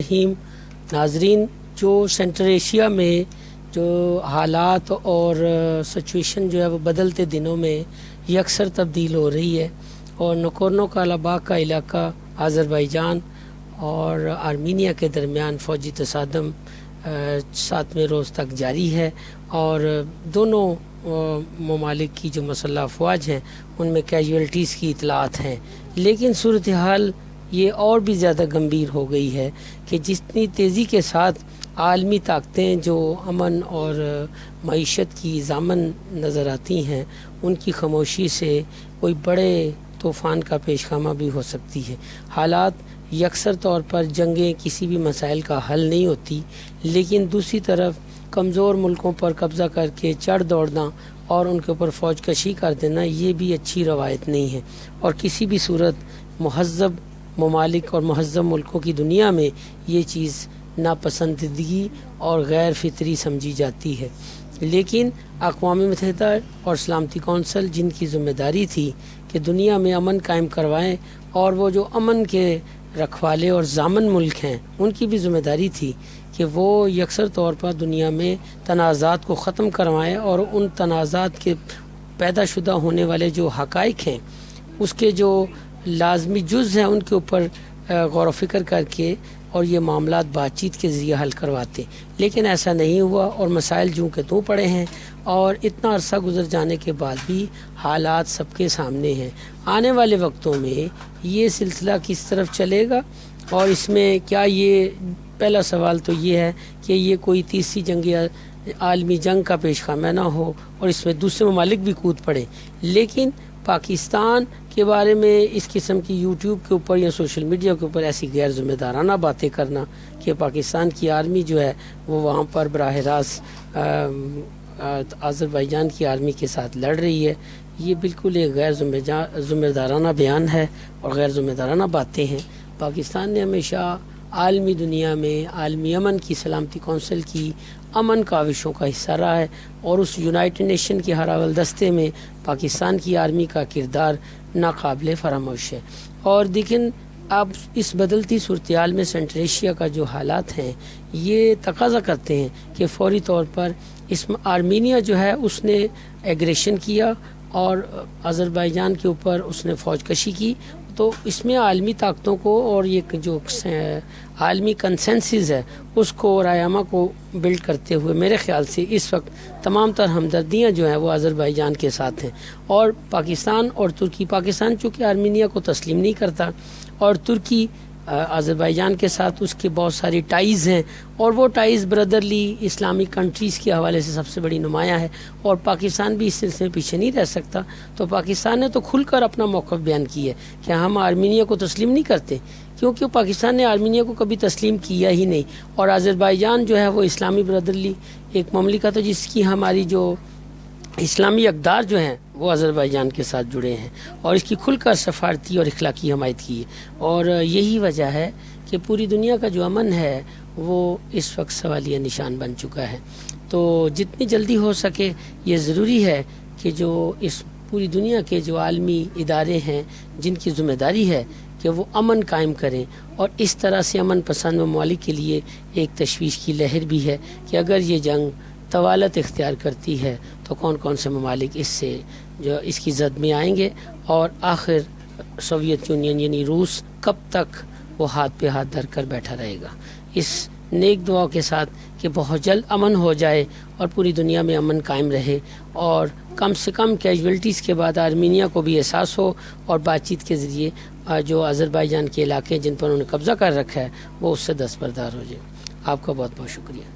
रहीम नाजरीन, जो central Asia में जो हालात और सिचुएशन जो है वो बदलते दिनों में यकसर तब्दील हो रही है और नकोर्नो काराबाख का इलाका आज़रबाईजान और आर्मीनिया के दरमियान फ़ौजी तसादम 7वें रोज़ तक जारी है और दोनों ममालिक की जो मसल्ह अफवाज हैं उनमें कैजुअल्टीज़ की इतलात हैं। लेकिन सूरत हाल ये और भी ज़्यादा गंभीर हो गई है कि जितनी तेज़ी के साथ आलमी ताकतें जो अमन और मईशत की ज़ामन नज़र आती हैं उनकी खामोशी से कोई बड़े तूफ़ान का पेशखामा भी हो सकती है। हालात यकसर तौर पर जंगें किसी भी मसाइल का हल नहीं होती, लेकिन दूसरी तरफ कमज़ोर मुल्कों पर कब्ज़ा करके चढ़ दौड़ना और उनके ऊपर फ़ौज कशी कर देना ये भी अच्छी रवायत नहीं है और किसी भी सूरत महज़ब ममालिक और महज़ब मुल्कों की दुनिया में ये चीज़ नापसंदीदगी और गैर फितरी समझी जाती है। लेकिन अक़वाम मुत्तहिदा और सलामती कौंसिल जिनकी ज़िम्मेदारी थी कि दुनिया में अमन कायम करवाएं और वो जो अमन के रखवाले और ज़ामन मुल्क हैं उनकी भी ज़िम्मेदारी थी कि वो यकसर तौर पर दुनिया में तनाज़ात को ख़त्म करवाएं और उन तनाज़ात के पैदाशुदा होने वाले जो हक़ाइक़ हैं उसके जो लाजमी जुज़ हैं उनके ऊपर गौर व फिक्र करके और ये मामलात बातचीत के ज़रिए हल करवाते। लेकिन ऐसा नहीं हुआ और मसाइल जूं के त्यों पड़े हैं और इतना अरसा गुजर जाने के बाद भी हालात सबके सामने हैं। आने वाले वक्तों में ये सिलसिला किस तरफ चलेगा और इसमें क्या ये पहला सवाल तो ये है कि ये कोई तीसरी जंग आलमी जंग का पेशखामा ना हो और इसमें दूसरे ममालिक भी कूद पड़े। लेकिन पाकिस्तान के बारे में इस किस्म की यूट्यूब के ऊपर या सोशल मीडिया के ऊपर ऐसी गैर ज़िम्मेदाराना बातें करना कि पाकिस्तान की आर्मी जो है वो वहाँ पर बराह रास्त आज़रबाईजान की आर्मी के साथ लड़ रही है, ये बिल्कुल एक गैर ज़िम्मेदाराना बयान है और गैर ज़िम्मेदाराना बातें हैं। पाकिस्तान ने हमेशा आलमी दुनिया में आलमी अमन की सलामती कौंसिल की अमन काविशों का हिस्सा रहा है और उस यूनाइटेड नेशन के हरावल दस्ते में पाकिस्तान की आर्मी का किरदार नाकाबिले फरामोश है। और लेकिन अब इस बदलती सूरत-ए-हाल में सेंट्रल एशिया का जो हालात हैं ये तकाजा करते हैं कि फौरी तौर पर इस आर्मीनिया जो है उसने एग्रेशन किया और आज़रबाईजान के ऊपर उसने फ़ौज कशी की। तो इसमें आलमी ताकतों को और ये जो आलमी कंसेंसस है उसको रायमा को बिल्ड करते हुए मेरे ख्याल से इस वक्त तमाम तर हमदर्दियाँ जो हैं वो आज़रबाईजान के साथ हैं और पाकिस्तान और तुर्की, पाकिस्तान चूँकि आर्मीनिया को तस्लीम नहीं करता और तुर्की आज़रबाईजान के साथ उसके बहुत सारी टाइज़ हैं और वो टाइज़ ब्रदरली इस्लामिक कंट्रीज़ के हवाले से सबसे बड़ी नुमायाँ है और पाकिस्तान भी इस सिलसिले में पीछे नहीं रह सकता। तो पाकिस्तान ने तो खुलकर अपना मौक़िफ़ बयान किया है कि हम आर्मीनिया को तस्लीम नहीं करते, क्योंकि पाकिस्तान ने आर्मीनिया को कभी तस्लीम किया ही नहीं और आज़रबाईजान जो है वो इस्लामी ब्रदरली एक ममलिकत है जिसकी हमारी जो इस्लामी अक़दार जो हैं वो आज़रबाईजान के साथ जुड़े हैं और इसकी खुलकर सफारती और इखलाकी हमायत की है और यही वजह है कि पूरी दुनिया का जो अमन है वो इस वक्त सवालिया निशान बन चुका है। तो जितनी जल्दी हो सके ये ज़रूरी है कि जो इस पूरी दुनिया के जो आलमी इदारे हैं जिनकी ज़िम्मेदारी है कि वो अमन कायम करें और इस तरह से अमन पसंद ममालिक के लिए एक तशवीश की लहर भी है कि अगर ये जंग तवालत इख्तियार करती है तो कौन कौन से ममालिक इससे जो इसकी जद में आएंगे और आखिर सोवियत यूनियन यानी रूस कब तक वो हाथ पे हाथ धर कर बैठा रहेगा। इस नेक दुआ के साथ कि बहुत जल्द अमन हो जाए और पूरी दुनिया में अमन कायम रहे और कम से कम कैजुअल्टीज़ के बाद आर्मीनिया को भी एहसास हो और बातचीत के ज़रिए जो आज़रबाईजान के इलाके जिन पर उन्होंने कब्ज़ा कर रखा है वो उससे दस्तबरदार हो जाए। आपका बहुत बहुत शुक्रिया।